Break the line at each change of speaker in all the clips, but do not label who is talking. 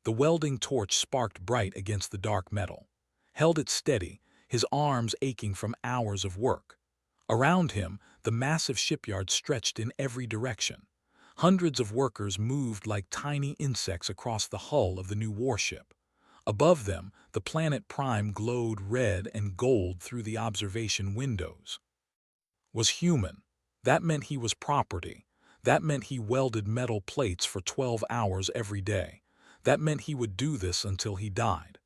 The welding torch sparked bright against the dark metal. Held it steady, his arms aching from hours of work. Around him, the massive shipyard stretched in every direction. Hundreds of workers moved like tiny insects across the hull of the new warship. Above them, the planet Prime glowed red and gold through the observation windows. Was human. That meant he was property. That meant he welded metal plates for 12 hours every day. That meant he would do this until he died.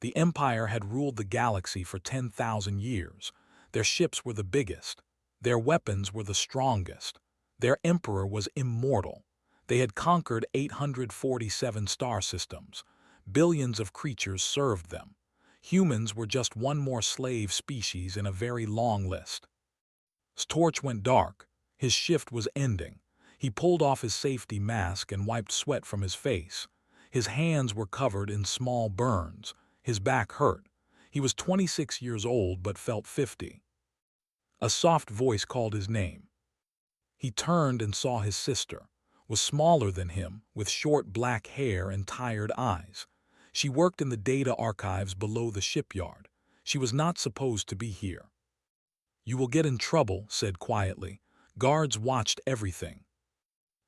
The Empire had ruled the galaxy for 10,000 years. Their ships were the biggest. Their weapons were the strongest. Their emperor was immortal. They had conquered 847 star systems. Billions of creatures served them. Humans were just one more slave species in a very long list. His torch went dark. His shift was ending. He pulled off his safety mask and wiped sweat from his face. His hands were covered in small burns. His back hurt. He was 26 years old but felt 50. A soft voice called his name. He turned and saw his sister, was smaller than him, with short black hair and tired eyes. She worked in the data archives below the shipyard. She was not supposed to be here. "You will get in trouble," said quietly. Guards watched everything.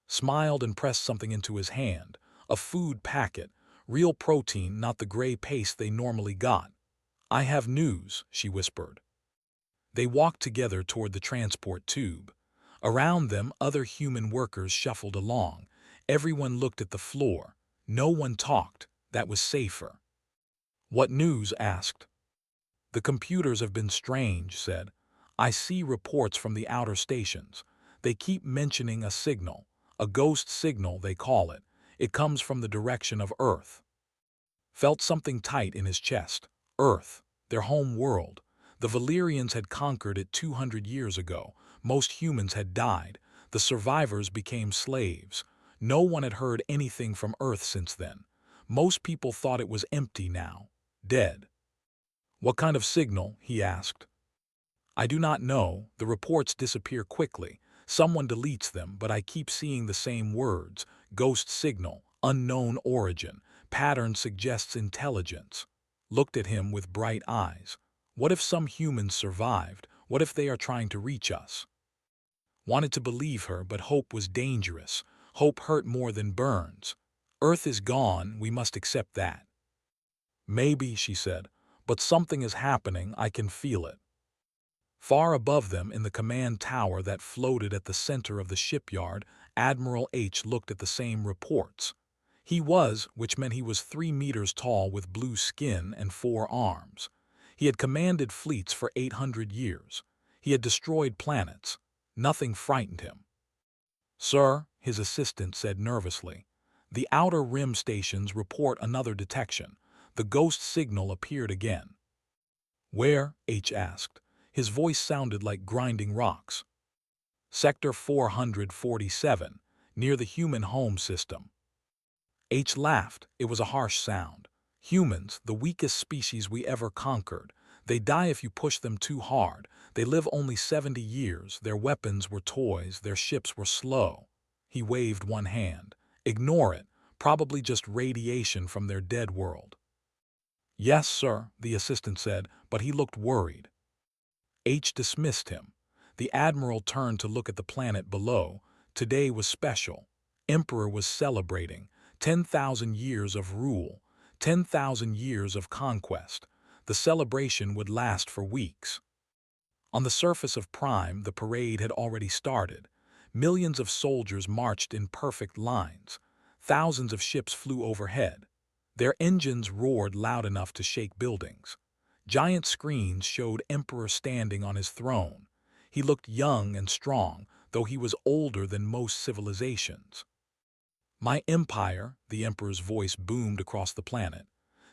Smiled and pressed something into his hand. A food packet. Real protein, not the gray paste they normally got. "I have news," she whispered. They walked together toward the transport tube. Around them, other human workers shuffled along. Everyone looked at the floor. No one talked. That was safer. "What news?" asked. "The computers have been strange," said. "I see reports from the outer stations. They keep mentioning a signal. A ghost signal, they call it. It comes from the direction of Earth." Felt something tight in his chest. Earth, their home world. The Valyrians had conquered it 200 years ago. Most humans had died. The survivors became slaves. No one had heard anything from Earth since then. Most people thought it was empty now. Dead. "What kind of signal?" he asked. "I do not know. The reports disappear quickly. Someone deletes them, but I keep seeing the same words. Ghost signal, unknown origin, pattern suggests intelligence." Looked at him with bright eyes. "What if some humans survived? What if they are trying to reach us?" Wanted to believe her, but hope was dangerous. Hope hurt more than burns. "Earth is gone, we must accept that." "Maybe," she said, "but something is happening, I can feel it." Far above them, in the command tower that floated at the center of the shipyard, Admiral H looked at the same reports. He was, which meant he was 3 meters tall with blue skin and 4 arms. He had commanded fleets for 800 years. He had destroyed planets. Nothing frightened him. "Sir," his assistant said nervously, "the outer rim stations report another detection. The ghost signal appeared again." "Where?" H asked. His voice sounded like grinding rocks. "Sector 447, near the human home system." H laughed. It was a harsh sound. "Humans, the weakest species we ever conquered. They die if you push them too hard. They live only 70 years. Their weapons were toys. Their ships were slow." He waved one hand. "Ignore it. Probably just radiation from their dead world." "Yes, sir," the assistant said, but he looked worried. H dismissed him. The admiral turned to look at the planet below. Today was special. Emperor was celebrating. 10,000 years of rule. 10,000 years of conquest. The celebration would last for weeks. On the surface of Prime, the parade had already started. Millions of soldiers marched in perfect lines. Thousands of ships flew overhead. Their engines roared loud enough to shake buildings. Giant screens showed Emperor standing on his throne. He looked young and strong, though he was older than most civilizations. "My empire," the Emperor's voice boomed across the planet.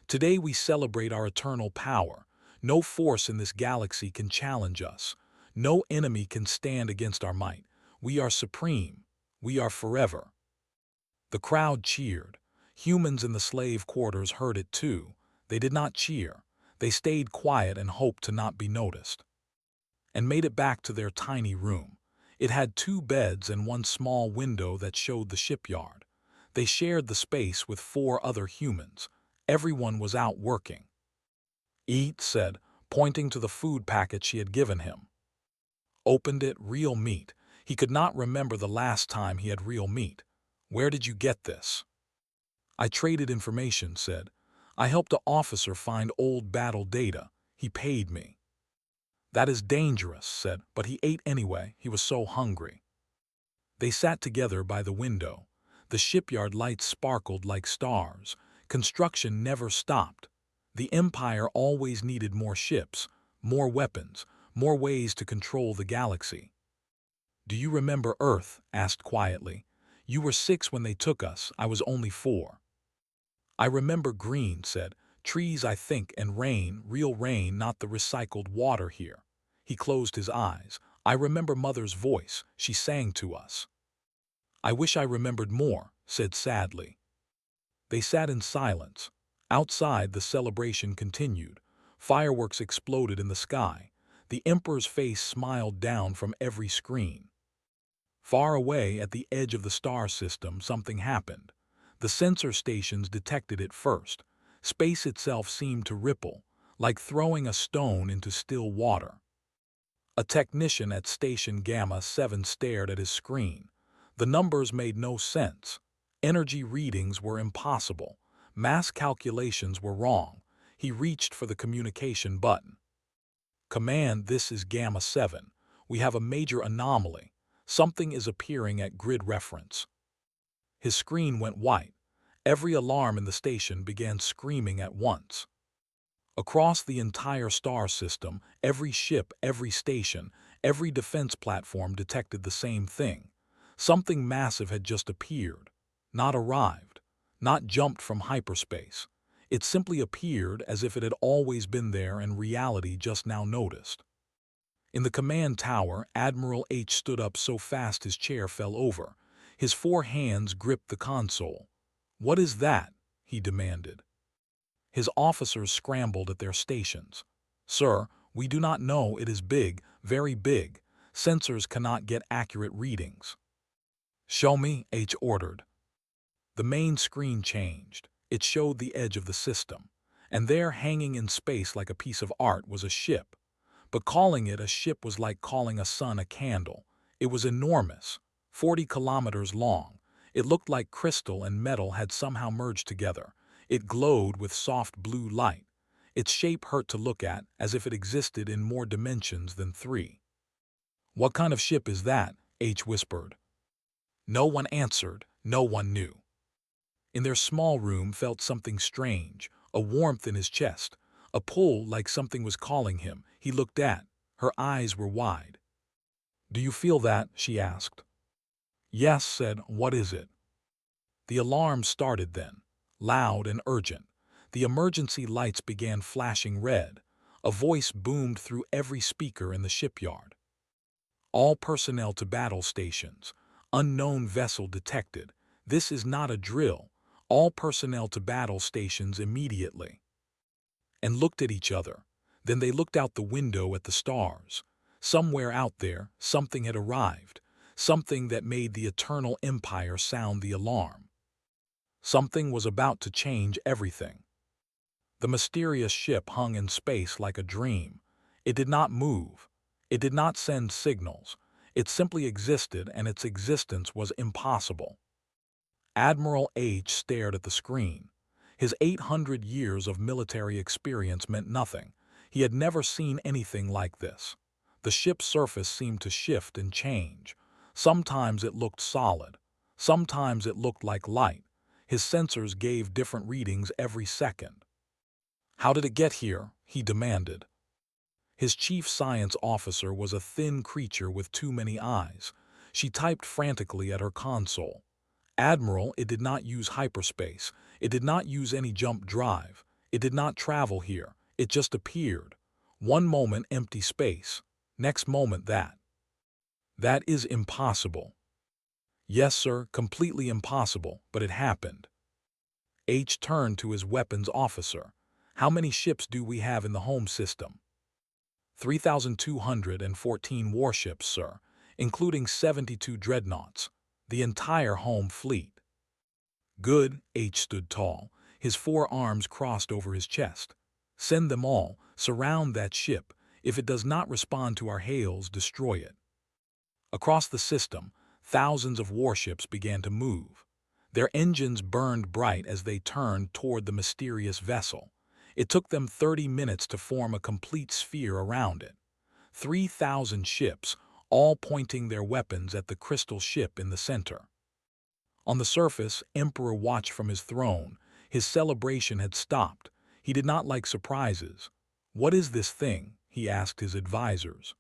"Today we celebrate our eternal power. No force in this galaxy can challenge us. No enemy can stand against our might. We are supreme. We are forever." The crowd cheered. Humans in the slave quarters heard it too. They did not cheer. They stayed quiet and hoped to not be noticed. And made it back to their tiny room. It had 2 beds and one small window that showed the shipyard. They shared the space with 4 other humans. Everyone was out working. "Eat," said, pointing to the food packet she had given him. Opened it, real meat. He could not remember the last time he had real meat. "Where did you get this?" "I traded information," said. "I helped an officer find old battle data. He paid me." "That is dangerous," said, but he ate anyway. He was so hungry. They sat together by the window. The shipyard lights sparkled like stars. Construction never stopped. The Empire always needed more ships, more weapons, more ways to control the galaxy. "Do you remember Earth?" asked quietly. "You were 6 when they took us. I was only 4. "I remember green," said. "Trees, I think, and rain, real rain, not the recycled water here." He closed his eyes. "I remember Mother's voice. She sang to us." "I wish I remembered more," said sadly. They sat in silence. Outside, the celebration continued. Fireworks exploded in the sky. The Emperor's face smiled down from every screen. Far away, at the edge of the star system, something happened. The sensor stations detected it first. Space itself seemed to ripple, like throwing a stone into still water. A technician at Station Gamma 7 stared at his screen. The numbers made no sense. Energy readings were impossible. Mass calculations were wrong. He reached for the communication button. "Command, this is Gamma 7. We have a major anomaly. Something is appearing at grid reference." His screen went white. Every alarm in the station began screaming at once. Across the entire star system, every ship, every station, every defense platform detected the same thing. Something massive had just appeared. Not arrived. Not jumped from hyperspace. It simply appeared as if it had always been there and reality just now noticed. In the command tower, Admiral H stood up so fast his chair fell over. His 4 hands gripped the console. "What is that?" he demanded. His officers scrambled at their stations. "Sir, we do not know. It is big, very big. Sensors cannot get accurate readings." "Show me," H ordered. The main screen changed. It showed the edge of the system. And there, hanging in space like a piece of art, was a ship. But calling it a ship was like calling a sun a candle. It was enormous, 40 kilometers long. It looked like crystal and metal had somehow merged together. It glowed with soft blue light. Its shape hurt to look at, as if it existed in more dimensions than 3. "What kind of ship is that?" H whispered. No one answered. No one knew. In their small room felt something strange, a warmth in his chest, a pull like something was calling him. He looked at. Her eyes were wide. "Do you feel that?" she asked. "Yes," said. "What is it?" The alarm started then, loud and urgent. The emergency lights began flashing red. A voice boomed through every speaker in the shipyard. "All personnel to battle stations. Unknown vessel detected. This is not a drill. All personnel to battle stations immediately." And looked at each other. Then they looked out the window at the stars. Somewhere out there, something had arrived. Something that made the eternal empire sound the alarm. Something was about to change everything. The mysterious ship hung in space like a dream. It did not move. It did not send signals. It simply existed, and its existence was impossible. Admiral H stared at the screen. His 800 years of military experience meant nothing. He had never seen anything like this. The ship's surface seemed to shift and change. Sometimes it looked solid. Sometimes it looked like light. His sensors gave different readings every second. "How did it get here?" he demanded. His chief science officer was a thin creature with too many eyes. She typed frantically at her console. "Admiral, it did not use hyperspace. It did not use any jump drive. It did not travel here. It just appeared. One moment empty space. Next moment that." "That is impossible." "Yes, sir, completely impossible, but it happened." H turned to his weapons officer. "How many ships do we have in the home system?" 3,214 warships, sir, including 72 dreadnoughts. The entire home fleet." Good, H stood tall, his 4 arms crossed over his chest. Send them all, surround that ship. If it does not respond to our hails, destroy it. Across the system, thousands of warships began to move. Their engines burned bright as they turned toward the mysterious vessel. It took them 30 minutes to form a complete sphere around it. 3,000 ships, all pointing their weapons at the crystal ship in the center. On the surface, Emperor watched from his throne. His celebration had stopped. He did not like surprises. "What is this thing?" he asked his advisors.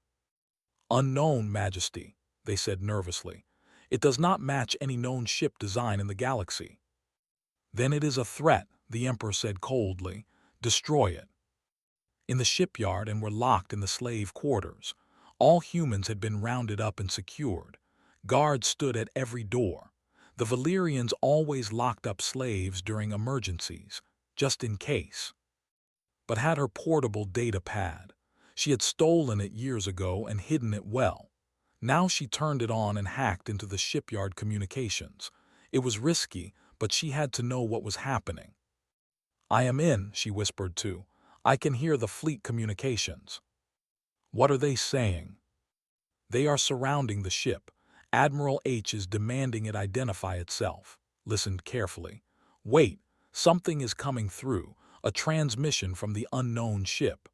"Unknown, Majesty," they said nervously. "It does not match any known ship design in the galaxy." "Then it is a threat," the Emperor said coldly. "Destroy it." In the shipyard and were locked in the slave quarters. All humans had been rounded up and secured. Guards stood at every door. The Valyrians always locked up slaves during emergencies, just in case. But had her portable data pad. She had stolen it years ago and hidden it well. Now she turned it on and hacked into the shipyard communications. It was risky, but she had to know what was happening. "I am in," she whispered too. "I can hear the fleet communications." "What are they saying?" "They are surrounding the ship. Admiral H is demanding it identify itself." Listened carefully. "Wait, something is coming through, a transmission from the unknown ship."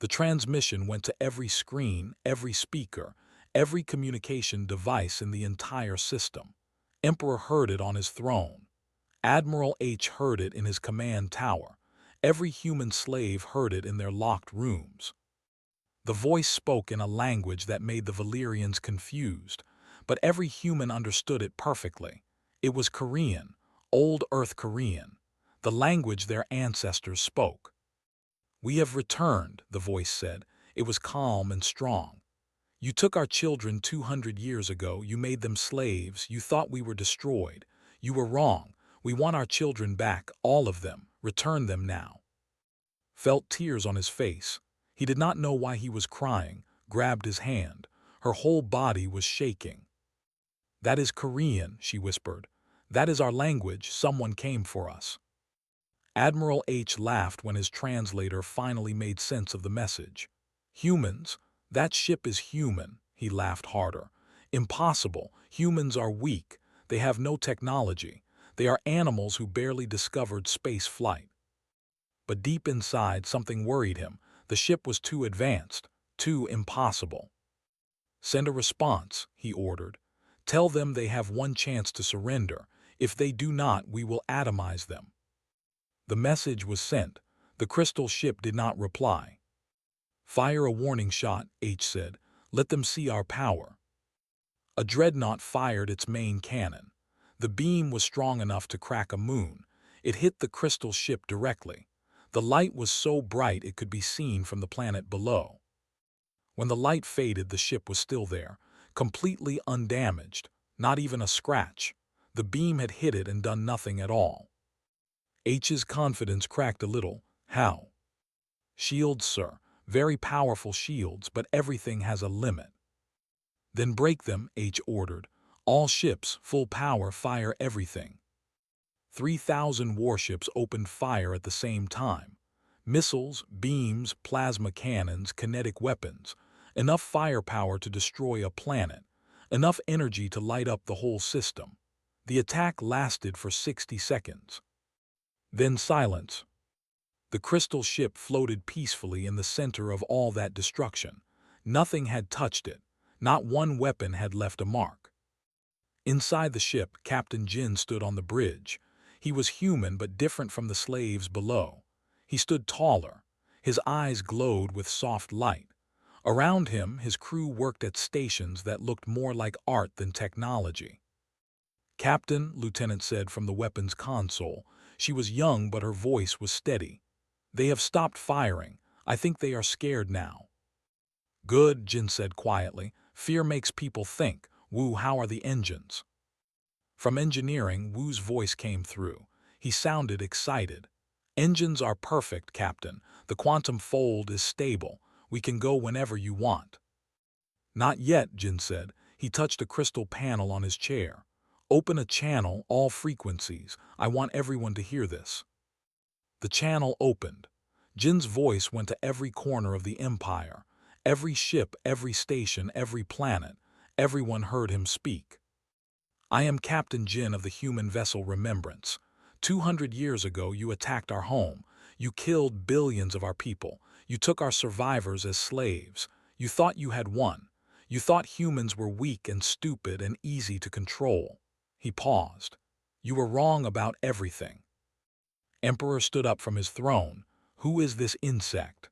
The transmission went to every screen, every speaker, every communication device in the entire system. Emperor heard it on his throne. Admiral H heard it in his command tower. Every human slave heard it in their locked rooms. The voice spoke in a language that made the Valyrians confused, but every human understood it perfectly. It was Korean, Old Earth Korean, the language their ancestors spoke. "We have returned," the voice said. It was calm and strong. "You took our children 200 years ago. You made them slaves. You thought we were destroyed. You were wrong. We want our children back, all of them. Return them now." Felt tears on his face. He did not know why he was crying, grabbed his hand. Her whole body was shaking. "That is Korean," she whispered. "That is our language. Someone came for us." Admiral H laughed when his translator finally made sense of the message. "Humans? That ship is human," he laughed harder. "Impossible. Humans are weak. They have no technology. They are animals who barely discovered space flight." But deep inside, something worried him. The ship was too advanced, too impossible. "Send a response," he ordered. "Tell them they have one chance to surrender. If they do not, we will atomize them." The message was sent. The crystal ship did not reply. "Fire a warning shot," H said. "Let them see our power." A dreadnought fired its main cannon. The beam was strong enough to crack a moon. It hit the crystal ship directly. The light was so bright it could be seen from the planet below. When the light faded, the ship was still there, completely undamaged, not even a scratch. The beam had hit it and done nothing at all. H's confidence cracked a little. "How?" "Shields, sir. Very powerful shields, but everything has a limit." "Then break them," H ordered. "All ships, full power, fire everything." 3,000 warships opened fire at the same time. Missiles, beams, plasma cannons, kinetic weapons. Enough firepower to destroy a planet. Enough energy to light up the whole system. The attack lasted for 60 seconds. Then silence. The crystal ship floated peacefully in the center of all that destruction. Nothing had touched it. Not one weapon had left a mark. Inside the ship, Captain Jin stood on the bridge. He was human but different from the slaves below. He stood taller. His eyes glowed with soft light. Around him, his crew worked at stations that looked more like art than technology. "Captain," Lieutenant said from the weapons console. She was young, but her voice was steady. "They have stopped firing. I think they are scared now." "Good," Jin said quietly. "Fear makes people think. Wu, how are the engines?" From engineering, Wu's voice came through. He sounded excited. "Engines are perfect, Captain. The quantum fold is stable. We can go whenever you want." "Not yet," Jin said. He touched a crystal panel on his chair. Open a channel, all frequencies. I want everyone to hear this. The channel opened. Jin's voice went to every corner of the Empire. Every ship, every station, every planet. Everyone heard him speak. I am Captain Jin of the human vessel Remembrance. 200 years ago, you attacked our home. You killed billions of our people. You took our survivors as slaves. You thought you had won. You thought humans were weak and stupid and easy to control. He paused. You were wrong about everything. Emperor stood up from his throne. Who is this insect?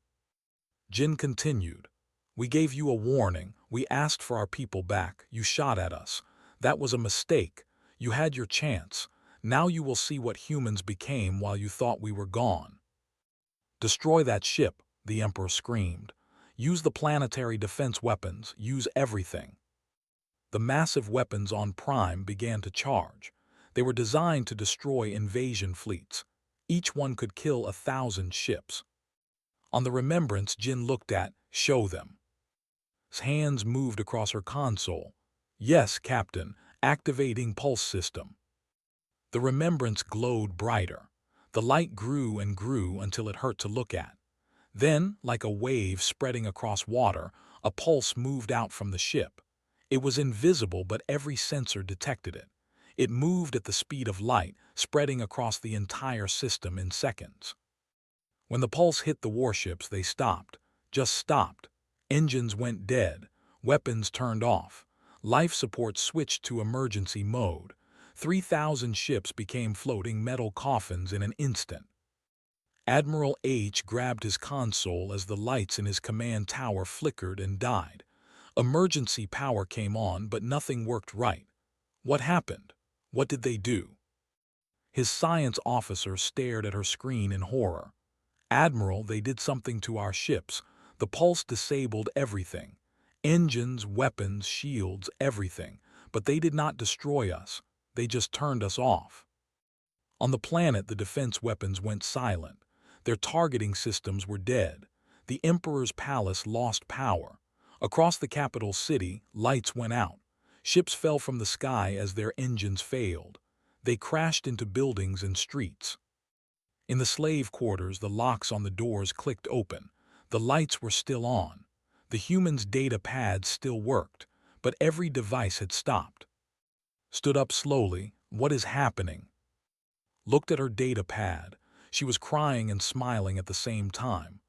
Jin continued. We gave you a warning. We asked for our people back. You shot at us. That was a mistake. You had your chance. Now you will see what humans became while you thought we were gone. Destroy that ship, the Emperor screamed. Use the planetary defense weapons. Use everything. The massive weapons on Prime began to charge. They were designed to destroy invasion fleets. Each one could kill 1,000 ships. On the Remembrance, Jin looked at, show them. His hands moved across her console. Yes, Captain, activating pulse system. The Remembrance glowed brighter. The light grew and grew until it hurt to look at. Then, like a wave spreading across water, a pulse moved out from the ship. It was invisible, but every sensor detected it. It moved at the speed of light, spreading across the entire system in seconds. When the pulse hit the warships, they stopped. Just stopped. Engines went dead. Weapons turned off. Life support switched to emergency mode. 3,000 ships became floating metal coffins in an instant. Admiral H grabbed his console as the lights in his command tower flickered and died. Emergency power came on, but nothing worked right. What happened? What did they do? His science officer stared at her screen in horror. Admiral, they did something to our ships. The pulse disabled everything. Engines, weapons, shields, everything. But they did not destroy us. They just turned us off. On the planet, the defense weapons went silent. Their targeting systems were dead. The Emperor's palace lost power. Across the capital city, lights went out. Ships fell from the sky as their engines failed. They crashed into buildings and streets. In the slave quarters, the locks on the doors clicked open. The lights were still on. The humans' data pads still worked, but every device had stopped. Stood up slowly. What is happening? Looked at her data pad. She was crying and smiling at the same time.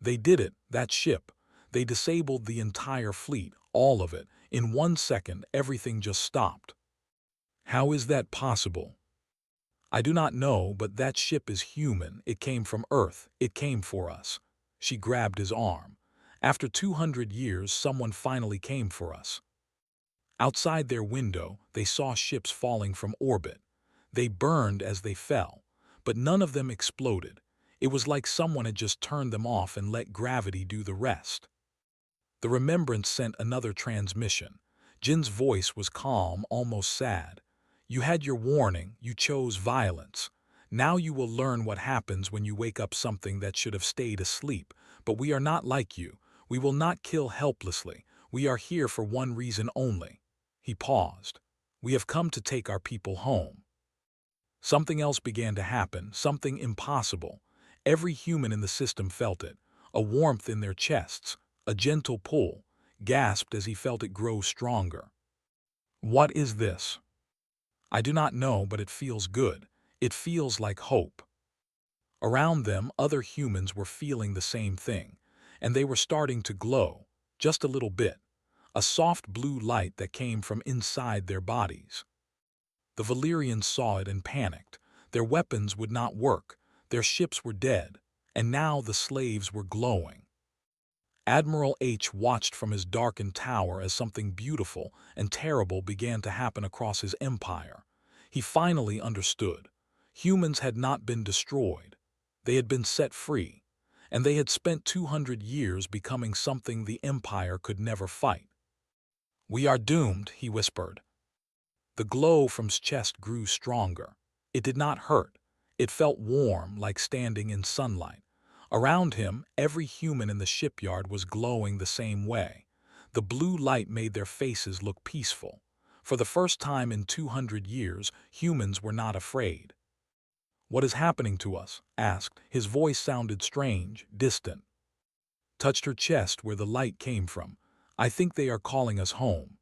They did it, that ship. They disabled the entire fleet, all of it. In 1 second, everything just stopped. How is that possible? I do not know, but that ship is human. It came from Earth. It came for us. She grabbed his arm. After 200 years, someone finally came for us. Outside their window, they saw ships falling from orbit. They burned as they fell, but none of them exploded. It was like someone had just turned them off and let gravity do the rest. The Remembrance sent another transmission. Jin's voice was calm, almost sad. You had your warning. You chose violence. Now you will learn what happens when you wake up something that should have stayed asleep. But we are not like you. We will not kill helplessly. We are here for one reason only. He paused. We have come to take our people home. Something else began to happen, something impossible. Every human in the system felt it, a warmth in their chests, a gentle pull, gasped as he felt it grow stronger. What is this? I do not know, but it feels good. It feels like hope. Around them, other humans were feeling the same thing, and they were starting to glow, just a little bit, a soft blue light that came from inside their bodies. The Valyrians saw it and panicked. Their weapons would not work, their ships were dead, and now the slaves were glowing. Admiral H watched from his darkened tower as something beautiful and terrible began to happen across his empire. He finally understood. Humans had not been destroyed. They had been set free, and they had spent 200 years becoming something the Empire could never fight. We are doomed, he whispered. The glow from his chest grew stronger. It did not hurt. It felt warm, like standing in sunlight. Around him, every human in the shipyard was glowing the same way. The blue light made their faces look peaceful. For the first time in 200 years, humans were not afraid. "What is happening to us?" asked. His voice sounded strange, distant. Touched her chest where the light came from. "I think they are calling us home."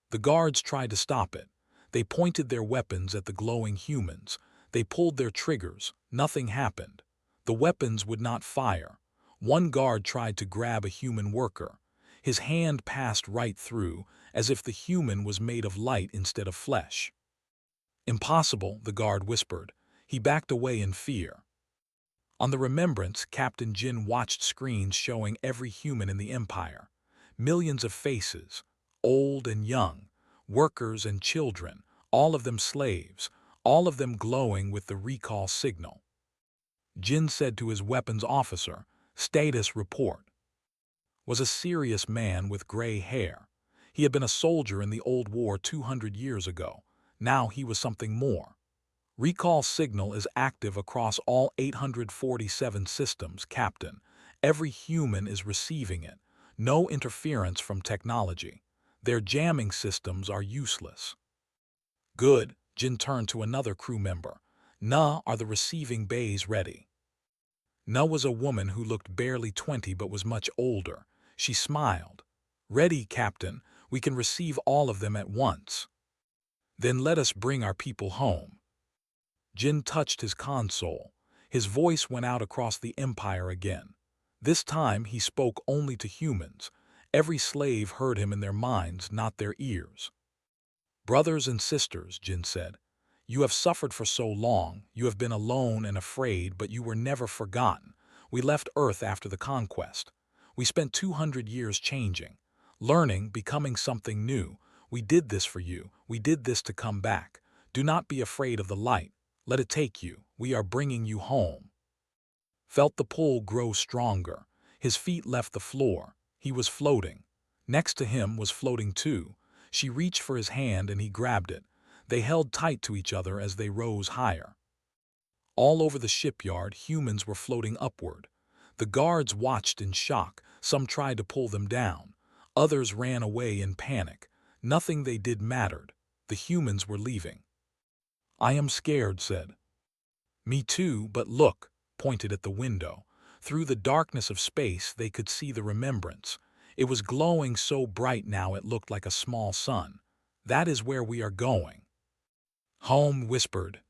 The guards tried to stop it. They pointed their weapons at the glowing humans. They pulled their triggers. Nothing happened. The weapons would not fire. One guard tried to grab a human worker. His hand passed right through, as if the human was made of light instead of flesh. "Impossible," the guard whispered. He backed away in fear. On the Remembrance, Captain Jin watched screens showing every human in the Empire. Millions of faces, old and young, workers and children, all of them slaves, all of them glowing with the recall signal. Jin said to his weapons officer, "Status report." Was a serious man with gray hair. He had been a soldier in the old war 200 years ago. Now he was something more. "Recall signal is active across all 847 systems, Captain. Every human is receiving it. No interference from technology. Their jamming systems are useless." "Good." Jin turned to another crew member. "Na, are the receiving bays ready?" Na was a woman who looked barely 20 but was much older. She smiled. "Ready, Captain. We can receive all of them at once." "Then let us bring our people home." Jin touched his console. His voice went out across the Empire again. This time he spoke only to humans. Every slave heard him in their minds, not their ears. "Brothers and sisters," Jin said, "you have suffered for so long, you have been alone and afraid, but you were never forgotten. We left Earth after the conquest. We spent 200 years changing, learning, becoming something new. We did this for you. We did this to come back. Do not be afraid of the light. Let it take you. We are bringing you home." Felt the pull grow stronger. His feet left the floor. He was floating. Next to him was floating too. She reached for his hand and he grabbed it. They held tight to each other as they rose higher. All over the shipyard, humans were floating upward. The guards watched in shock. Some tried to pull them down. Others ran away in panic. Nothing they did mattered. The humans were leaving. "I am scared," said. "Me too, but look," pointed at the window. Through the darkness of space they could see the Remembrance. It was glowing so bright now it looked like a small sun. "That is where we are going." "Home," whispered.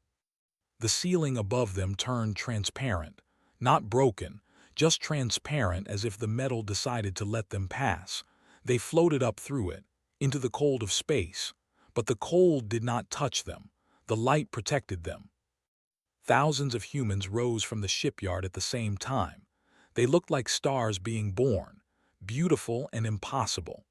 The ceiling above them turned transparent. Not broken, just transparent, as if the metal decided to let them pass. They floated up through it, into the cold of space. But the cold did not touch them. The light protected them. Thousands of humans rose from the shipyard at the same time. They looked like stars being born, beautiful and impossible.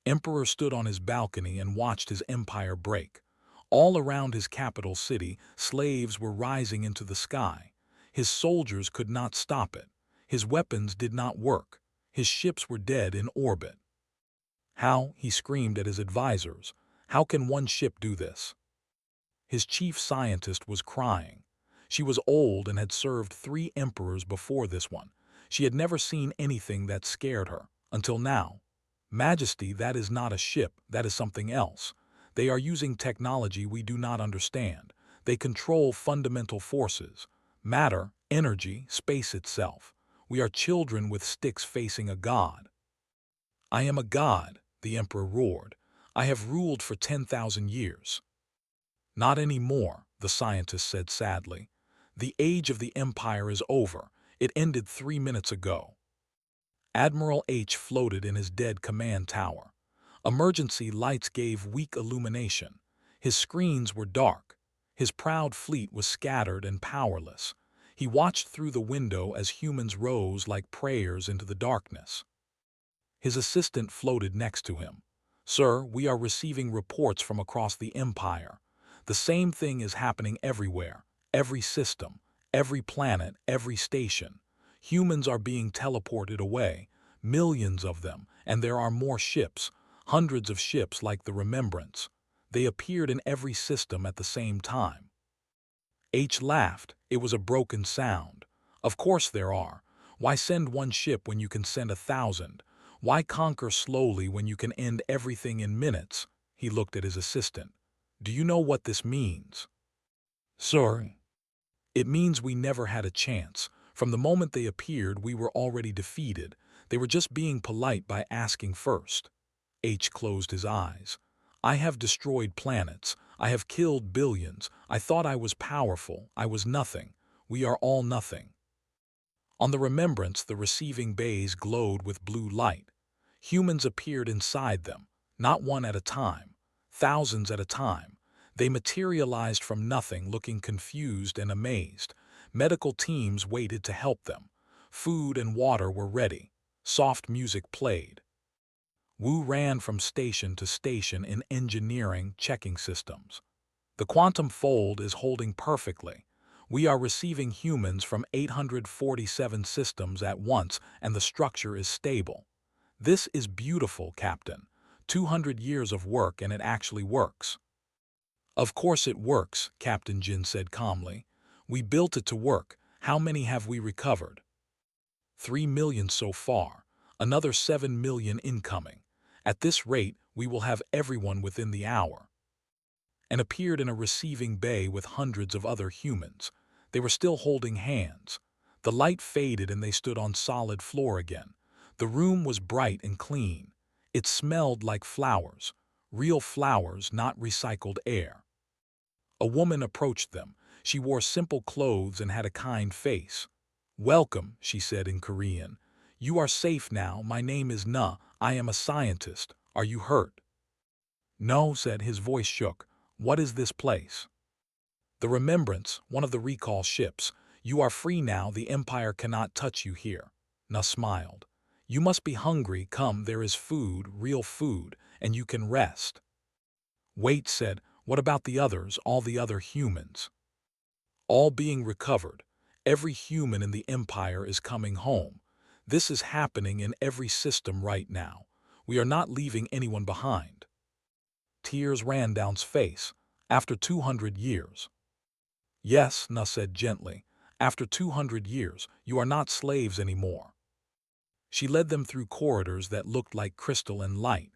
Emperor stood on his balcony and watched his empire break. All around his capital city, slaves were rising into the sky. His soldiers could not stop it. His weapons did not work. His ships were dead in orbit. "How?" he screamed at his advisors. "How can one ship do this?" His chief scientist was crying. She was old and had served 3 emperors before this one. She had never seen anything that scared her, until now. "Majesty, that is not a ship, that is something else. They are using technology we do not understand. They control fundamental forces, matter, energy, space itself. We are children with sticks facing a god." "I am a god," the emperor roared. "I have ruled for 10,000 years." "Not anymore," the scientist said sadly. "The age of the empire is over. It ended 3 minutes ago." Admiral H floated in his dead command tower. Emergency lights gave weak illumination. His screens were dark. His proud fleet was scattered and powerless. He watched through the window as humans rose like prayers into the darkness. His assistant floated next to him. "Sir, we are receiving reports from across the empire. The same thing is happening everywhere, every system, every planet, every station. Humans are being teleported away, millions of them, and there are more ships, hundreds of ships like the Remembrance. They appeared in every system at the same time." H laughed. It was a broken sound. "Of course there are. Why send one ship when you can send 1,000? Why conquer slowly when you can end everything in minutes?" He looked at his assistant. "Do you know what this means?" "Sorry." "It means we never had a chance. From the moment they appeared, we were already defeated. They were just being polite by asking first." H closed his eyes. "I have destroyed planets. I have killed billions. I thought I was powerful. I was nothing. We are all nothing." On the Remembrance, the receiving bays glowed with blue light. Humans appeared inside them, not one at a time, thousands at a time. They materialized from nothing, looking confused and amazed. Medical teams waited to help them. Food and water were ready. Soft music played. Wu ran from station to station in engineering checking systems. "The quantum fold is holding perfectly. We are receiving humans from 847 systems at once, and the structure is stable. This is beautiful, Captain. 200 years of work, and it actually works." "Of course it works," Captain Jin said calmly. "We built it to work. How many have we recovered?" 3 million so far. Another 7 million incoming. At this rate, we will have everyone within the hour." And appeared in a receiving bay with hundreds of other humans. They were still holding hands. The light faded and they stood on solid floor again. The room was bright and clean. It smelled like flowers. Real flowers, not recycled air. A woman approached them. She wore simple clothes and had a kind face. "Welcome," she said in Korean. "You are safe now. My name is Na. I am a scientist. Are you hurt?" "No," said, his voice shook. "What is this place?" "The Remembrance, one of the recall ships. You are free now. The Empire cannot touch you here." Na smiled. "You must be hungry. Come, there is food, real food, and you can rest." Wait said, "What about the others, all the other humans?" "All being recovered. Every human in the Empire is coming home. This is happening in every system right now. We are not leaving anyone behind." Tears ran down his face. "After 200 years. "Yes," Na said gently. "After 200 years, you are not slaves anymore." She led them through corridors that looked like crystal and light.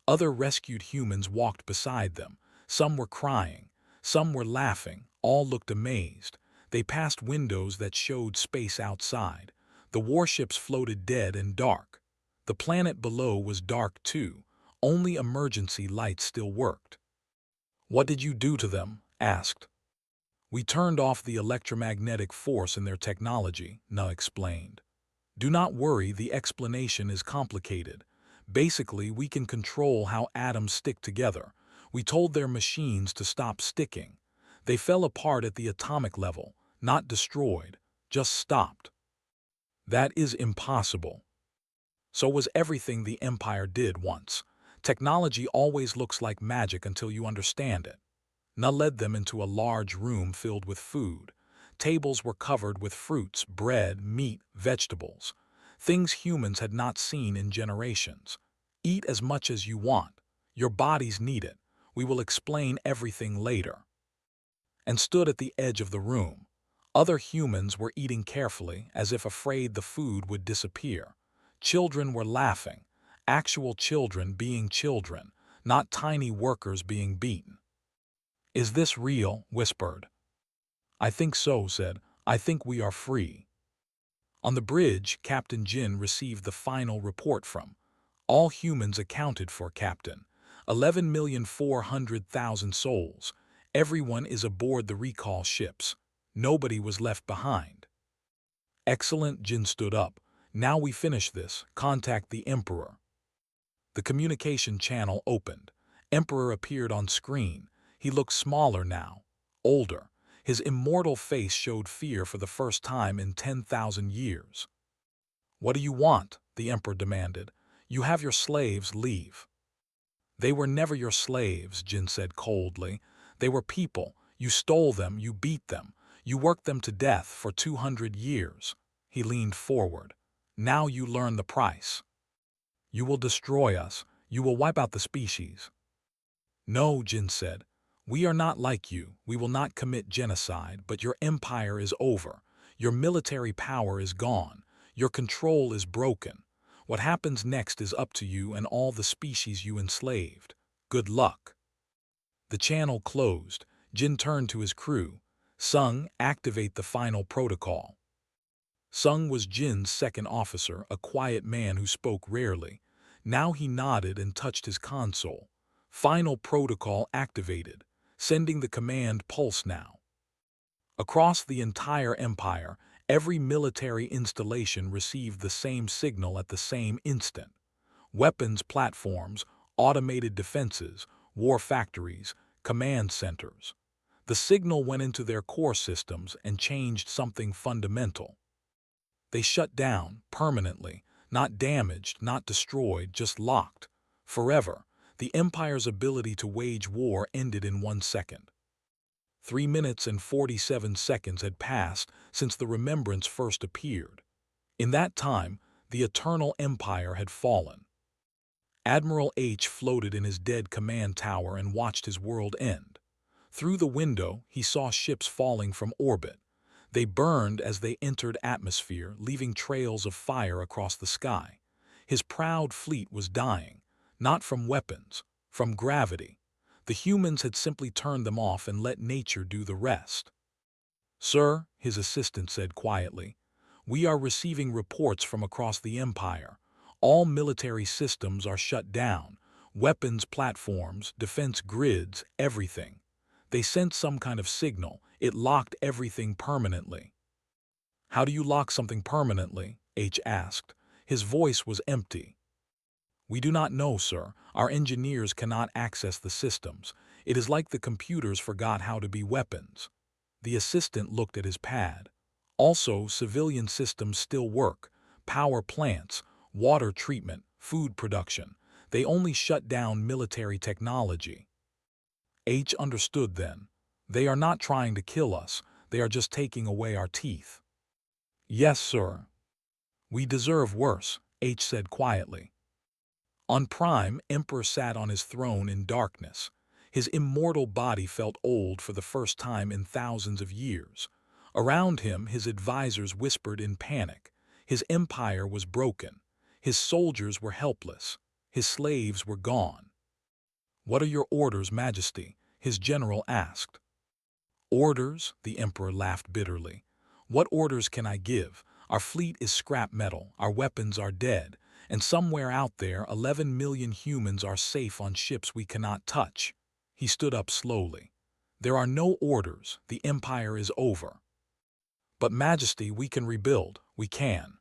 Other rescued humans walked beside them. Some were crying. Some were laughing. All looked amazed. They passed windows that showed space outside. The warships floated dead and dark. The planet below was dark too. Only emergency lights still worked. "What did you do to them?" asked. "We turned off the electromagnetic force in their technology," Na explained. "Do not worry, the explanation is complicated. Basically, we can control how atoms stick together. We told their machines to stop sticking. They fell apart at the atomic level, not destroyed, just stopped." "That is impossible." "So was everything the Empire did once. Technology always looks like magic until you understand it." Na led them into a large room filled with food. Tables were covered with fruits, bread, meat, vegetables. Things humans had not seen in generations. "Eat as much as you want. Your bodies need it. We will explain everything later." And stood at the edge of the room. Other humans were eating carefully, as if afraid the food would disappear. Children were laughing. Actual children being children, not tiny workers being beaten. "Is this real?" whispered. "I think so," said. "I think we are free." On the bridge, Captain Jin received the final report from. "All humans accounted for, Captain. 11,400,000 souls. Everyone is aboard the recall ships. Nobody was left behind." "Excellent," Jin stood up. "Now we finish this. Contact the Emperor." The communication channel opened. Emperor appeared on screen. He looked smaller now, older. His immortal face showed fear for the first time in 10,000 years. "What do you want?" the Emperor demanded. "You have your slaves, leave." "They were never your slaves," Jin said coldly. "They were people. You stole them, you beat them. You worked them to death for 200 years. He leaned forward. "Now you learn the price. You will destroy us. You will wipe out the species." "No," Jin said. "We are not like you. We will not commit genocide, but your empire is over. Your military power is gone. Your control is broken. What happens next is up to you and all the species you enslaved." Good luck. The channel closed. Jin turned to his crew. Sung, activate the final protocol. Sung was Jin's second officer, a quiet man who spoke rarely. Now he nodded and touched his console. Final protocol activated, sending the command pulse now. Across the entire empire, every military installation received the same signal at the same instant. Weapons platforms, automated defenses, war factories, command centers. The signal went into their core systems and changed something fundamental. They shut down, permanently, not damaged, not destroyed, just locked. Forever, the Empire's ability to wage war ended in 1 second. 3 minutes and 47 seconds had passed since the remembrance first appeared. In that time, the Eternal Empire had fallen. Admiral H floated in his dead command tower and watched his world end. Through the window, he saw ships falling from orbit. They burned as they entered atmosphere, leaving trails of fire across the sky. His proud fleet was dying, not from weapons, from gravity. The humans had simply turned them off and let nature do the rest. "Sir," his assistant said quietly, "we are receiving reports from across the Empire. All military systems are shut down, weapons platforms, defense grids, everything. They sent some kind of signal. It locked everything permanently." "How do you lock something permanently?" H asked. His voice was empty. "We do not know, sir. Our engineers cannot access the systems. It is like the computers forgot how to be weapons." The assistant looked at his pad. "Also, civilian systems still work. Power plants, water treatment, food production. They only shut down military technology." H understood then. "They are not trying to kill us. They are just taking away our teeth." "Yes, sir." "We deserve worse," H said quietly. On Prime, Emperor sat on his throne in darkness. His immortal body felt old for the first time in thousands of years. Around him, his advisors whispered in panic. His empire was broken. His soldiers were helpless. His slaves were gone. "What are your orders, Majesty?" his general asked. "Orders?" the Emperor laughed bitterly. "What orders can I give? Our fleet is scrap metal, our weapons are dead, and somewhere out there 11 million humans are safe on ships we cannot touch." He stood up slowly. "There are no orders, the Empire is over." "But Majesty, we can rebuild, we can."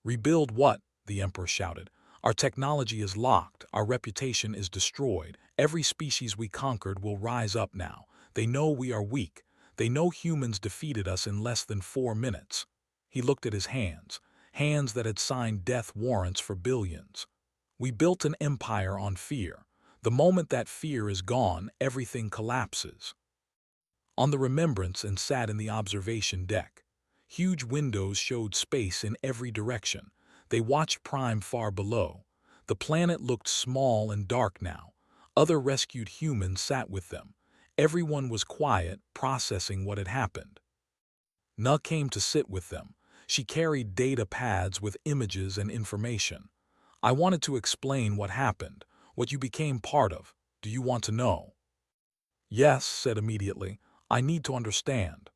"Rebuild what?" the Emperor shouted. "Our technology is locked, our reputation is destroyed. Every species we conquered will rise up now. They know we are weak. They know humans defeated us in less than 4 minutes." He looked at his hands, hands that had signed death warrants for billions. "We built an empire on fear. The moment that fear is gone, everything collapses." On the remembrance and sat in the observation deck. Huge windows showed space in every direction. They watched Prime far below. The planet looked small and dark now. Other rescued humans sat with them. Everyone was quiet, processing what had happened. Na came to sit with them. She carried data pads with images and information. "I wanted to explain what happened, what you became part of. Do you want to know?" "Yes," said immediately. "I need to understand."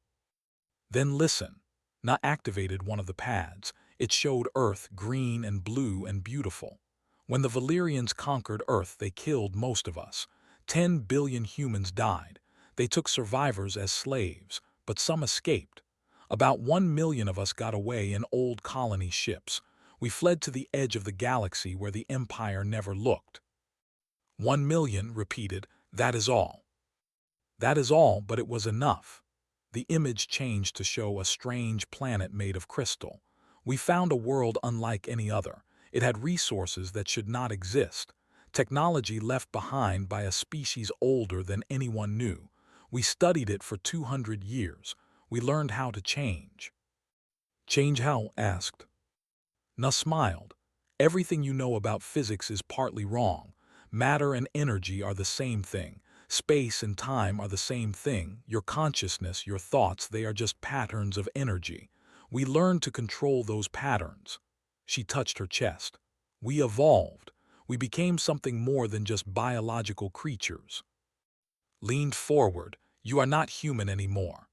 "Then listen." Na activated one of the pads. It showed Earth green and blue and beautiful. "When the Valyrians conquered Earth, they killed most of us. 10 billion humans died. They took survivors as slaves, but some escaped. About 1 million of us got away in old colony ships. We fled to the edge of the galaxy where the Empire never looked." 1 million, repeated. "That is all." "That is all, but it was enough." The image changed to show a strange planet made of crystal. "We found a world unlike any other. It had resources that should not exist. Technology left behind by a species older than anyone knew. We studied it for 200 years. We learned how to change." "Change how?" asked. Na smiled. "Everything you know about physics is partly wrong. Matter and energy are the same thing. Space and time are the same thing. Your consciousness, your thoughts, they are just patterns of energy. We learned to control those patterns." She touched her chest. "We evolved. We became something more than just biological creatures. Leaned forward. You are not human anymore.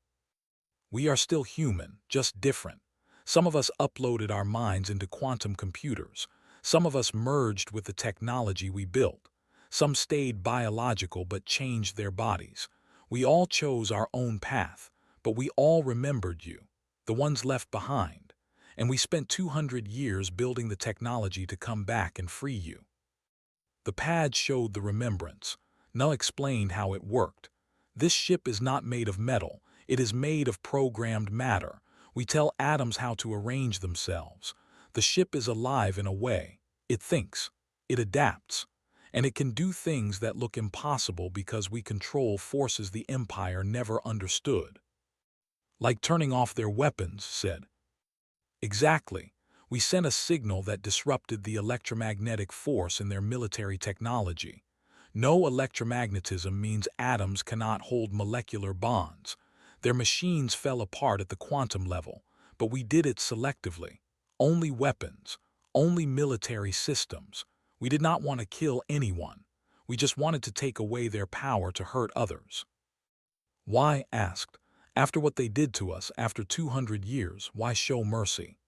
We are still human, just different. Some of us uploaded our minds into quantum computers. Some of us merged with the technology we built. Some stayed biological but changed their bodies. We all chose our own path, but we all remembered you, the ones left behind. And we spent 200 years building the technology to come back and free you. The pad showed the remembrance. Null explained how it worked. This ship is not made of metal. It is made of programmed matter. We tell atoms how to arrange themselves. The ship is alive in a way. It thinks. It adapts. And it can do things that look impossible because we control forces the Empire never understood. Like turning off their weapons, said. Exactly. We sent a signal that disrupted the electromagnetic force in their military technology. No electromagnetism means atoms cannot hold molecular bonds. Their machines fell apart at the quantum level, but we did it selectively. Only weapons, only military systems. We did not want to kill anyone. We just wanted to take away their power to hurt others. Why, asked, after what they did to us after 200 years, why show mercy?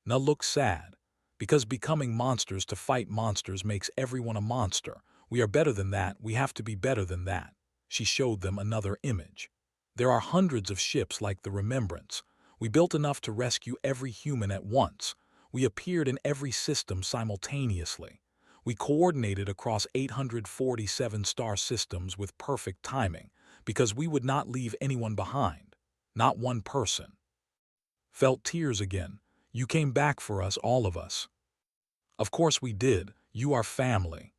Na looked sad. Because becoming monsters to fight monsters makes everyone a monster. We are better than that, we have to be better than that. She showed them another image. There are hundreds of ships like the Remembrance. We built enough to rescue every human at once. We appeared in every system simultaneously. We coordinated across 847 star systems with perfect timing, because we would not leave anyone behind. Not one person. Felt tears again. You came back for us, all of us. Of course we did. You are family.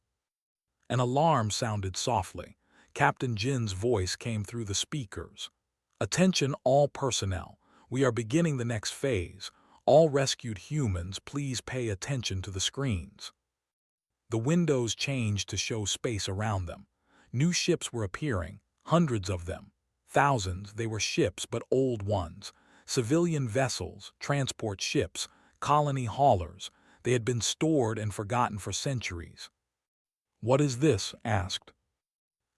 An alarm sounded softly. Captain Jin's voice came through the speakers. Attention all personnel. We are beginning the next phase. All rescued humans, please pay attention to the screens. The windows changed to show space around them. New ships were appearing, hundreds of them. Thousands, they were ships but old ones. Civilian vessels, transport ships, colony haulers. They had been stored and forgotten for centuries. What is this? Asked.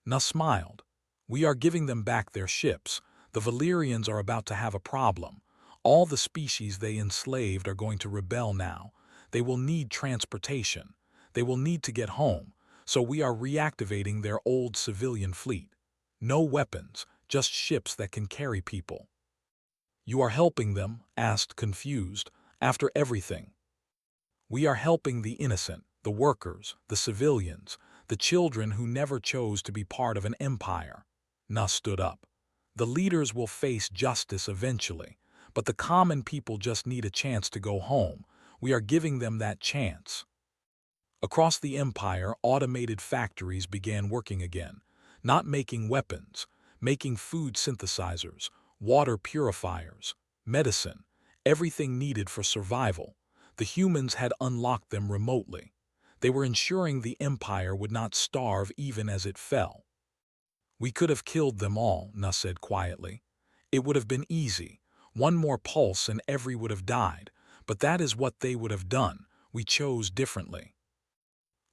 Na smiled. We are giving them back their ships. The Valyrians are about to have a problem. All the species they enslaved are going to rebel now. They will need transportation. They will need to get home. So we are reactivating their old civilian fleet. No weapons, just ships that can carry people. You are helping them? Asked, confused. After everything. We are helping the innocent, the workers, the civilians, the children who never chose to be part of an empire. Na stood up. The leaders will face justice eventually, but the common people just need a chance to go home. We are giving them that chance. Across the empire, automated factories began working again, not making weapons, making food synthesizers, water purifiers, medicine, everything needed for survival. The humans had unlocked them remotely. They were ensuring the empire would not starve even as it fell. We could have killed them all, Na said quietly. It would have been easy. One more pulse and every would have died, but that is what they would have done. We chose differently.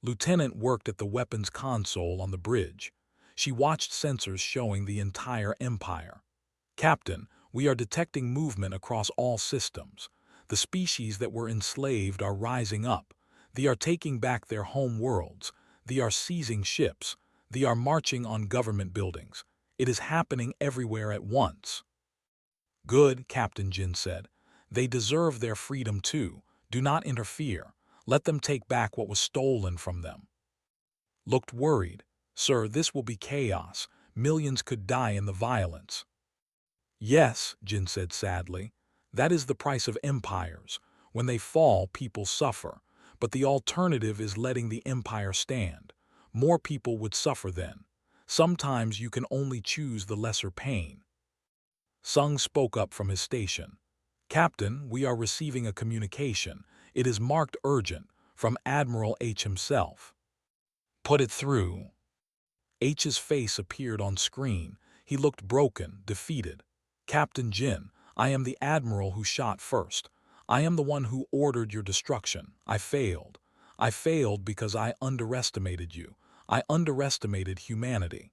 Lieutenant worked at the weapons console on the bridge. She watched sensors showing the entire empire. Captain, we are detecting movement across all systems. The species that were enslaved are rising up. They are taking back their home worlds. They are seizing ships. They are marching on government buildings. It is happening everywhere at once. Good, Captain Jin said. They deserve their freedom too. Do not interfere. Let them take back what was stolen from them. Looked worried. Sir, this will be chaos. Millions could die in the violence. Yes, Jin said sadly. That is the price of empires. When they fall, people suffer. But the alternative is letting the empire stand. More people would suffer then. Sometimes you can only choose the lesser pain. Sung spoke up from his station. Captain, we are receiving a communication. It is marked urgent, from Admiral H himself. Put it through. H's face appeared on screen. He looked broken, defeated. Captain Jin, I am the admiral who shot first. I am the one who ordered your destruction. I failed. I failed because I underestimated you. I underestimated humanity."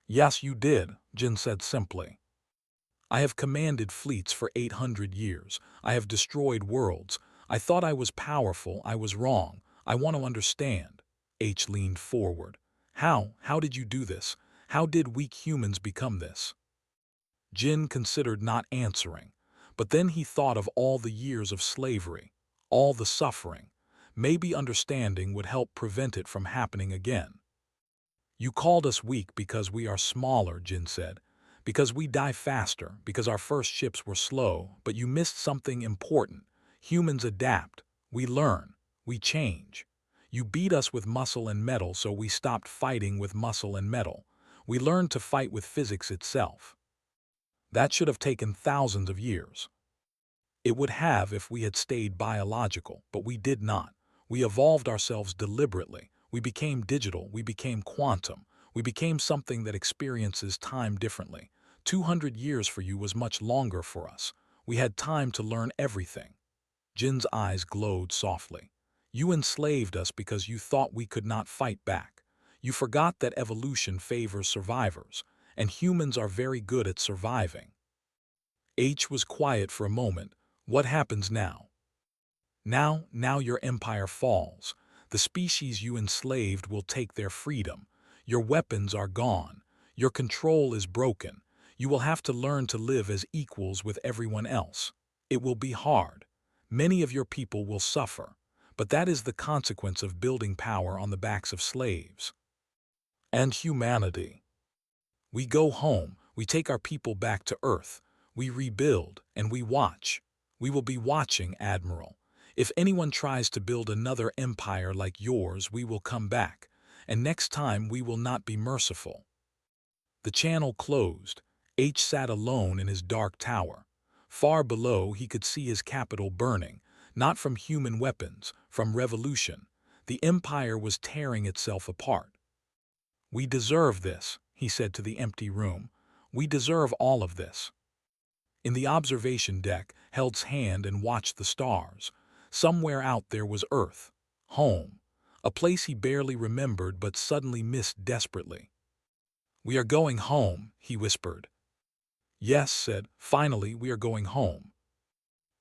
"Yes, you did," Jin said simply. "I have commanded fleets for 800 years. I have destroyed worlds. I thought I was powerful. I was wrong. I want to understand." H leaned forward. How? How did you do this? How did weak humans become this?" Jin considered not answering, but then he thought of all the years of slavery, all the suffering. Maybe understanding would help prevent it from happening again. "You called us weak because we are smaller," Jin said. "Because we die faster, because our first ships were slow, but you missed something important. Humans adapt. We learn. We change. You beat us with muscle and metal, so we stopped fighting with muscle and metal. We learned to fight with physics itself. That should have taken thousands of years. It would have if we had stayed biological, but we did not. We evolved ourselves deliberately. We became digital. We became quantum. We became something that experiences time differently. 200 years for you was much longer for us. We had time to learn everything." Jin's eyes glowed softly. "You enslaved us because you thought we could not fight back. You forgot that evolution favors survivors, and humans are very good at surviving." H was quiet for a moment. "What happens now?" Now your empire falls. The species you enslaved will take their freedom. Your weapons are gone. Your control is broken. You will have to learn to live as equals with everyone else. It will be hard. Many of your people will suffer, but that is the consequence of building power on the backs of slaves. And humanity. We go home, we take our people back to Earth, we rebuild, and we watch. We will be watching, Admiral. If anyone tries to build another empire like yours, we will come back, and next time we will not be merciful." The channel closed. H sat alone in his dark tower. Far below, he could see his capital burning, not from human weapons, from revolution. The empire was tearing itself apart. "We deserve this," he said to the empty room. "We deserve all of this." In the observation deck, held hand and watched the stars. Somewhere out there was Earth, home, a place he barely remembered but suddenly missed desperately. "We are going home," he whispered. "Yes," said, "finally we are going home."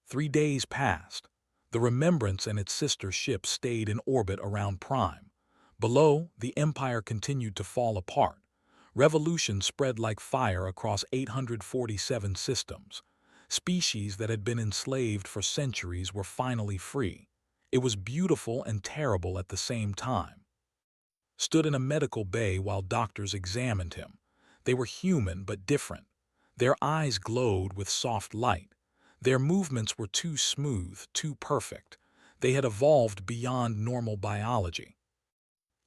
3 days passed. The Remembrance and its sister ship stayed in orbit around Prime. Below, the Empire continued to fall apart. Revolution spread like fire across 847 systems. Species that had been enslaved for centuries were finally free. It was beautiful and terrible at the same time. Stood in a medical bay while doctors examined him. They were human but different. Their eyes glowed with soft light. Their movements were too smooth, too perfect. They had evolved beyond normal biology.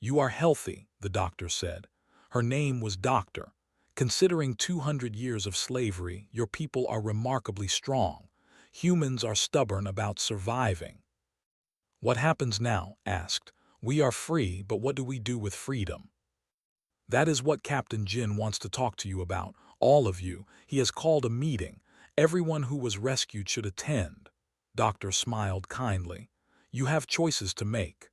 "You are healthy," the doctor said. Her name was Doctor. "Considering 200 years of slavery, your people are remarkably strong. Humans are stubborn about surviving." "What happens now?" asked. "We are free, but what do we do with freedom?" "That is what Captain Jin wants to talk to you about, all of you. He has called a meeting. Everyone who was rescued should attend." Doctor smiled kindly. "You have choices to make."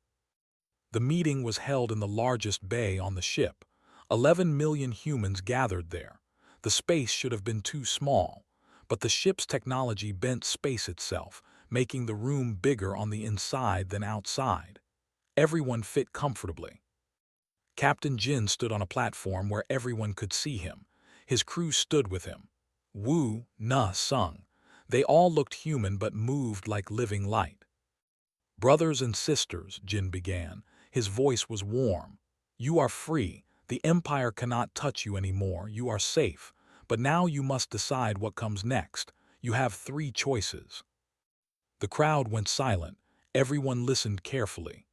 The meeting was held in the largest bay on the ship. 11 million humans gathered there. The space should have been too small, but the ship's technology bent space itself, making the room bigger on the inside than outside. Everyone fit comfortably. Captain Jin stood on a platform where everyone could see him. His crew stood with him. Wu, Na, Sung. They all looked human but moved like living light. "Brothers and sisters," Jin began. His voice was warm. "You are free. The Empire cannot touch you anymore. You are safe. But now you must decide what comes next. You have 3 choices." The crowd went silent. Everyone listened carefully.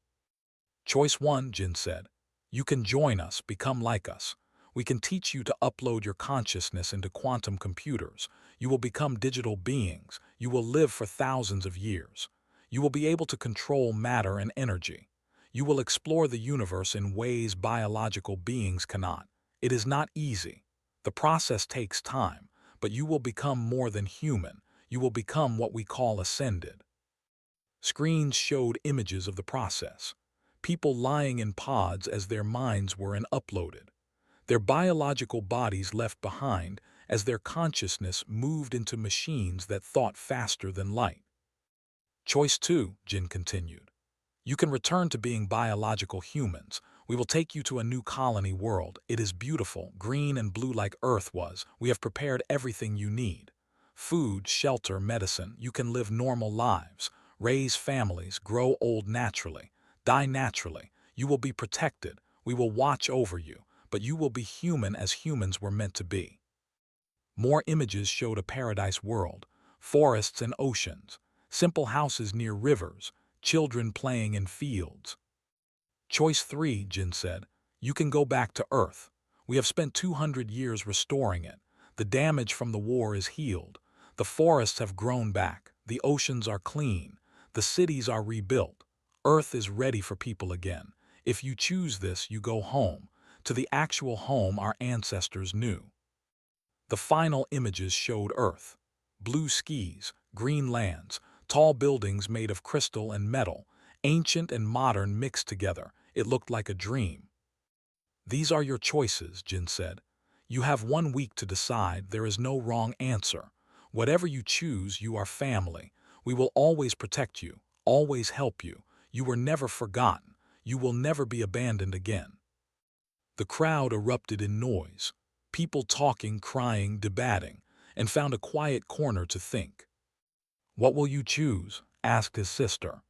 "Choice 1, Jin said. You can join us, become like us. We can teach you to upload your consciousness into quantum computers. You will become digital beings. You will live for thousands of years. You will be able to control matter and energy. You will explore the universe in ways biological beings cannot. It is not easy. The process takes time, but you will become more than human. You will become what we call ascended." Screens showed images of the process. People lying in pods as their minds were uploaded. Their biological bodies left behind as their consciousness moved into machines that thought faster than light. Choice 2, Jin continued. You can return to being biological humans. We will take you to a new colony world. It is beautiful, green and blue like Earth was. We have prepared everything you need. Food, shelter, medicine. You can live normal lives, raise families, grow old naturally, die naturally. You will be protected. We will watch over you, but you will be human as humans were meant to be. More images showed a paradise world, forests and oceans, simple houses near rivers, children playing in fields. Choice 3, Jin said. You can go back to Earth. We have spent 200 years restoring it. The damage from the war is healed. The forests have grown back. The oceans are clean. The cities are rebuilt. Earth is ready for people again. If you choose this, you go home, to the actual home our ancestors knew. The final images showed Earth. Blue skies, green lands, tall buildings made of crystal and metal, ancient and modern mixed together. It looked like a dream. These are your choices, Jin said. You have 1 week to decide. There is no wrong answer. Whatever you choose, you are family. We will always protect you, always help you. You were never forgotten. You will never be abandoned again. The crowd erupted in noise, people talking, crying, debating, and found a quiet corner to think. What will you choose? Asked his sister.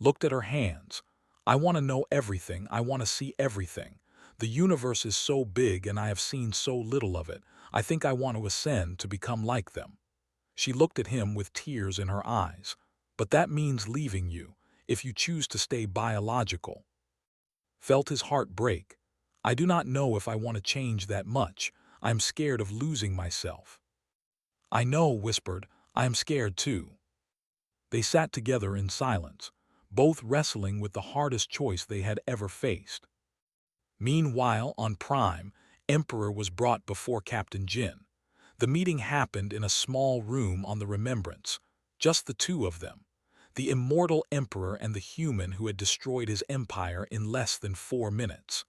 Looked at her hands. I want to know everything. I want to see everything. The universe is so big and I have seen so little of it. I think I want to ascend to become like them. She looked at him with tears in her eyes. But that means leaving you, if you choose to stay biological. Felt his heart break. I do not know if I want to change that much. I am scared of losing myself. I know, whispered. I am scared too. They sat together in silence, both wrestling with the hardest choice they had ever faced. Meanwhile, on Prime, Emperor was brought before Captain Jin. The meeting happened in a small room on the Remembrance, just the two of them. The immortal Emperor and the human who had destroyed his empire in less than 4 minutes.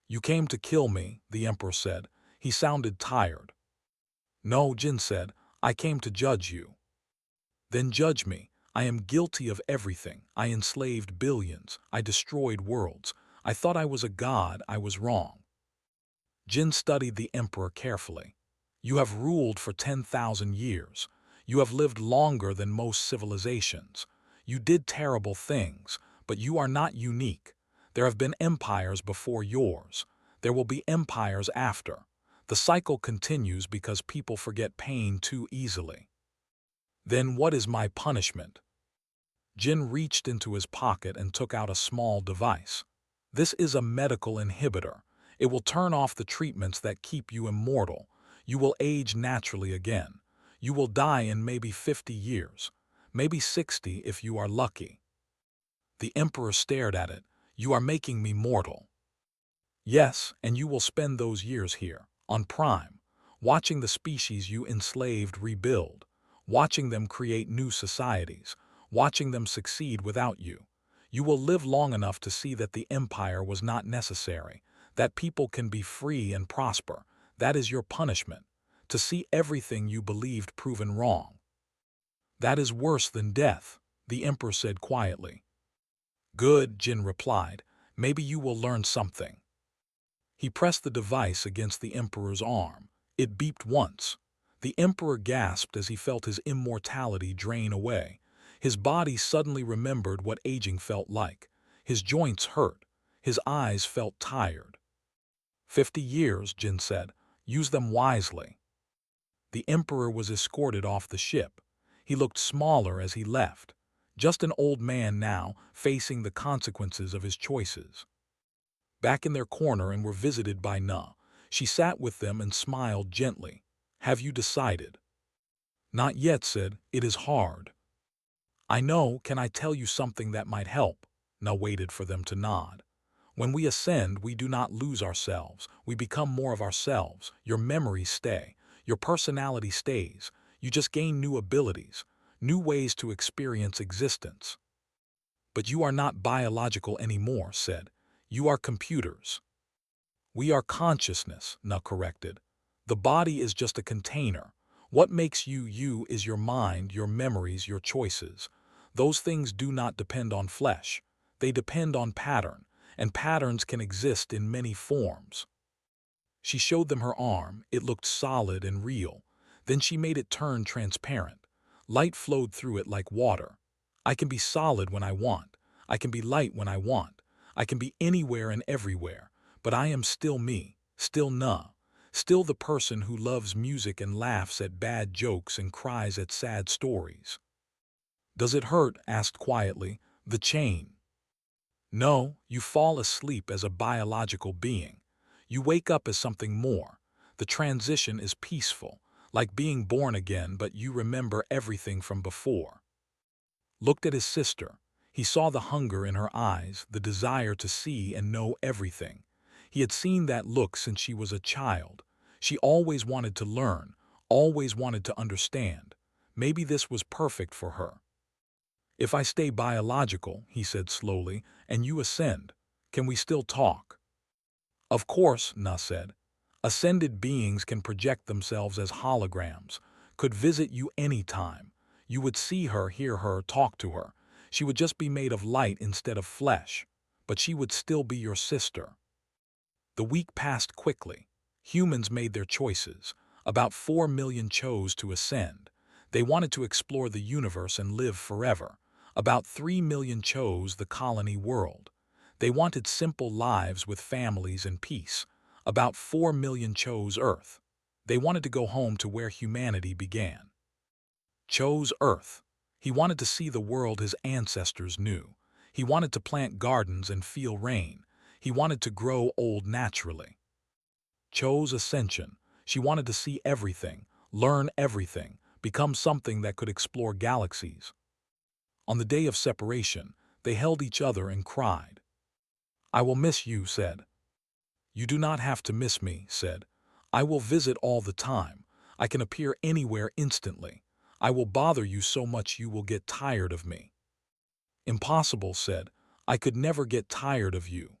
You came to kill me, the Emperor said. He sounded tired. No, Jin said, I came to judge you. Then judge me. I am guilty of everything. I enslaved billions. I destroyed worlds. I thought I was a god. I was wrong. Jin studied the Emperor carefully. You have ruled for 10,000 years. You have lived longer than most civilizations. You did terrible things, but you are not unique. There have been empires before yours. There will be empires after. The cycle continues because people forget pain too easily. Then what is my punishment? Jin reached into his pocket and took out a small device. This is a medical inhibitor. It will turn off the treatments that keep you immortal. You will age naturally again. You will die in maybe 50 years, maybe 60 if you are lucky. The Emperor stared at it. You are making me mortal. Yes, and you will spend those years here, on Prime, watching the species you enslaved rebuild, watching them create new societies, watching them succeed without you. You will live long enough to see that the empire was not necessary, that people can be free and prosper. That is your punishment, to see everything you believed proven wrong. That is worse than death, the Emperor said quietly. Good, Jin replied. Maybe you will learn something. He pressed the device against the Emperor's arm. It beeped once. The Emperor gasped as he felt his immortality drain away. His body suddenly remembered what aging felt like. His joints hurt. His eyes felt tired. 50 years, Jin said. Use them wisely. The Emperor was escorted off the ship. He looked smaller as he left. Just an old man now, facing the consequences of his choices. Back in their corner and were visited by Na. She sat with them and smiled gently. Have you decided? Not yet, said. It is hard. I know. Can I tell you something that might help? Na waited for them to nod. When we ascend, we do not lose ourselves. We become more of ourselves. Your memories stay. Your personality stays. You just gain new abilities. new ways to experience existence. But you are not biological anymore, said. You are computers. We are consciousness, Na corrected. The body is just a container. What makes you you is your mind, your memories, your choices. Those things do not depend on flesh. They depend on pattern, and patterns can exist in many forms. She showed them her arm. It looked solid and real. Then she made it turn transparent. Light flowed through it like water. I can be solid when I want. I can be light when I want. I can be anywhere and everywhere. But I am still me, still Na, still the person who loves music and laughs at bad jokes and cries at sad stories. Does it hurt? Asked quietly. The chain. No, you fall asleep as a biological being. You wake up as something more. The transition is peaceful, like being born again, but you remember everything from before. Looked at his sister. He saw the hunger in her eyes, the desire to see and know everything. He had seen that look since she was a child. She always wanted to learn, always wanted to understand. Maybe this was perfect for her. If I stay biological, he said slowly, and you ascend, can we still talk? Of course, Na said. Ascended beings can project themselves as holograms, could visit you anytime. You would see her, hear her, talk to her. She would just be made of light instead of flesh, but she would still be your sister. The week passed quickly. Humans made their choices. About 4 million chose to ascend. They wanted to explore the universe and live forever. About 3 million chose the colony world. They wanted simple lives with families and peace. About 4 million chose Earth. They wanted to go home to where humanity began. Chose Earth. He wanted to see the world his ancestors knew. He wanted to plant gardens and feel rain. He wanted to grow old naturally. Chose Ascension. She wanted to see everything, learn everything, become something that could explore galaxies. On the day of separation, they held each other and cried. I will miss you, said. You do not have to miss me, said. I will visit all the time. I can appear anywhere instantly. I will bother you so much you will get tired of me. Impossible, said. I could never get tired of you.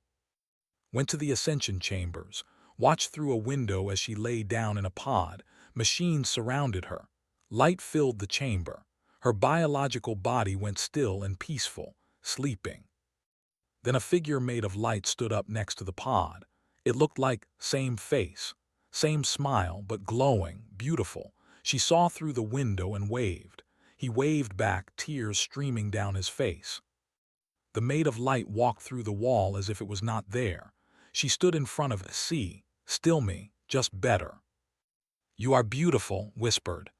Went to the ascension chambers, watched through a window as she lay down in a pod. Machines surrounded her. Light filled the chamber. Her biological body went still and peaceful, sleeping. Then a figure made of light stood up next to the pod. It looked like same face, same smile, but glowing, beautiful. She saw through the window and waved. He waved back, tears streaming down his face. The maid of light walked through the wall as if it was not there. She stood in front of see, still me, just better. You are beautiful, whispered.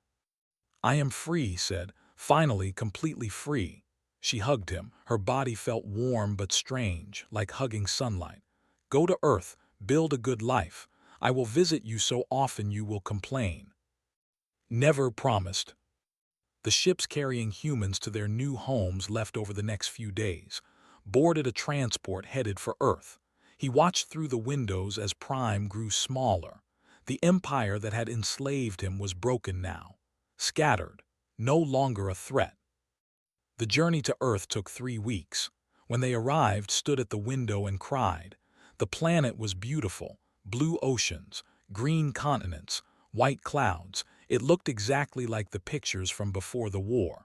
I am free, said, finally completely free. She hugged him. Her body felt warm but strange, like hugging sunlight. Go to Earth, build a good life. I will visit you so often you will complain. Never promised. The ships carrying humans to their new homes left over the next few days, boarded a transport headed for Earth. He watched through the windows as Prime grew smaller. The empire that had enslaved him was broken now, scattered, no longer a threat. The journey to Earth took 3 weeks. When they arrived, stood at the window and cried. The planet was beautiful, blue oceans, green continents, white clouds. It looked exactly like the pictures from before the war.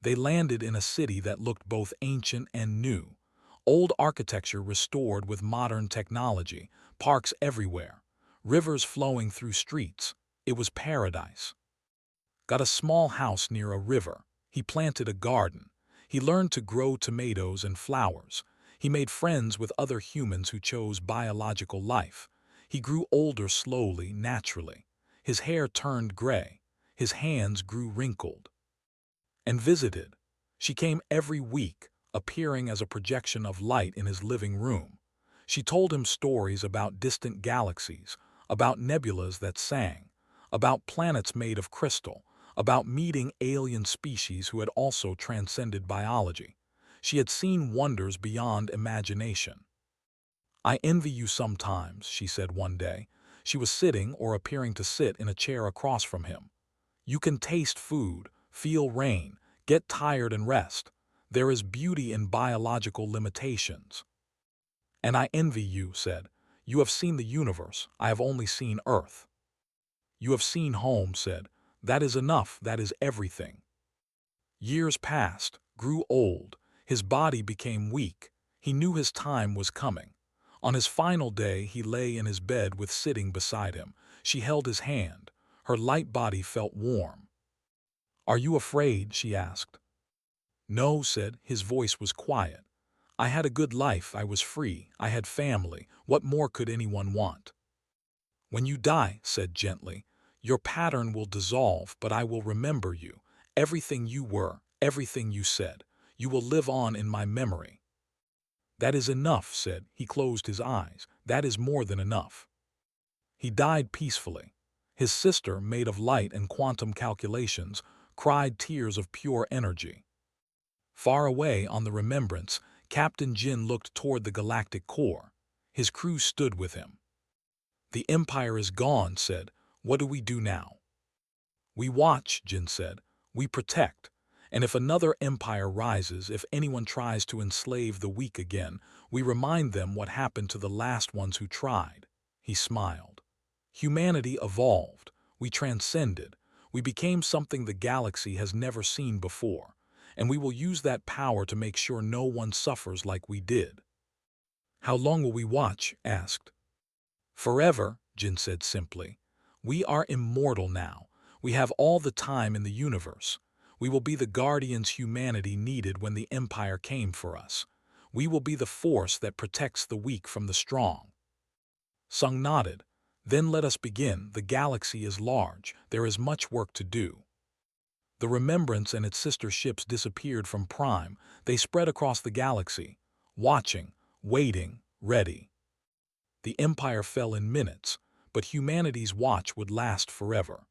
They landed in a city that looked both ancient and new. Old architecture restored with modern technology, parks everywhere, rivers flowing through streets. It was paradise. Got a small house near a river. He planted a garden. He learned to grow tomatoes and flowers. He made friends with other humans who chose biological life. He grew older slowly, naturally. His hair turned gray. His hands grew wrinkled. And visited. She came every week, appearing as a projection of light in his living room. She told him stories about distant galaxies, about nebulas that sang, about planets made of crystal, about meeting alien species who had also transcended biology. She had seen wonders beyond imagination. I envy you sometimes, she said one day. She was sitting or appearing to sit in a chair across from him. You can taste food, Feel rain, get tired and rest. There is beauty in biological limitations. And I envy you, said. You have seen the universe, I have only seen Earth. You have seen home, said. That is enough, that is everything. Years passed, grew old, his body became weak. He knew his time was coming. On his final day, he lay in his bed with sitting beside him. She held his hand. Her light body felt warm. Are you afraid? She asked. No, said. His voice was quiet. I had a good life, I was free, I had family. What more could anyone want? When you die, said gently, your pattern will dissolve, but I will remember you. Everything you were, everything you said. You will live on in my memory. That is enough, said. He closed his eyes. That is more than enough. He died peacefully. His sister, made of light and quantum calculations, cried tears of pure energy. Far away on the Remembrance, Captain Jin looked toward the galactic core. His crew stood with him. The Empire is gone, said. What do we do now? We watch, Jin said. We protect. And if another empire rises, if anyone tries to enslave the weak again, we remind them what happened to the last ones who tried. He smiled. Humanity evolved. We transcended. We became something the galaxy has never seen before. And we will use that power to make sure no one suffers like we did. How long will we watch? Asked. Forever, Jin said simply. We are immortal now. We have all the time in the universe. We will be the guardians humanity needed when the Empire came for us. We will be the force that protects the weak from the strong. Sung nodded. Then let us begin. The galaxy is large. There is much work to do. The Remembrance and its sister ships disappeared from Prime. They spread across the galaxy, watching, waiting, ready. The Empire fell in minutes, but humanity's watch would last forever.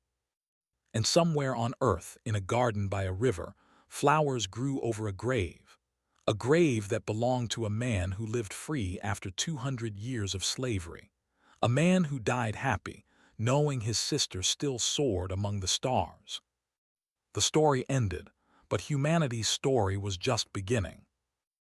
And somewhere on Earth, in a garden by a river, flowers grew over a grave that belonged to a man who lived free after 200 years of slavery, a man who died happy, knowing his sister still soared among the stars. The story ended, but humanity's story was just beginning.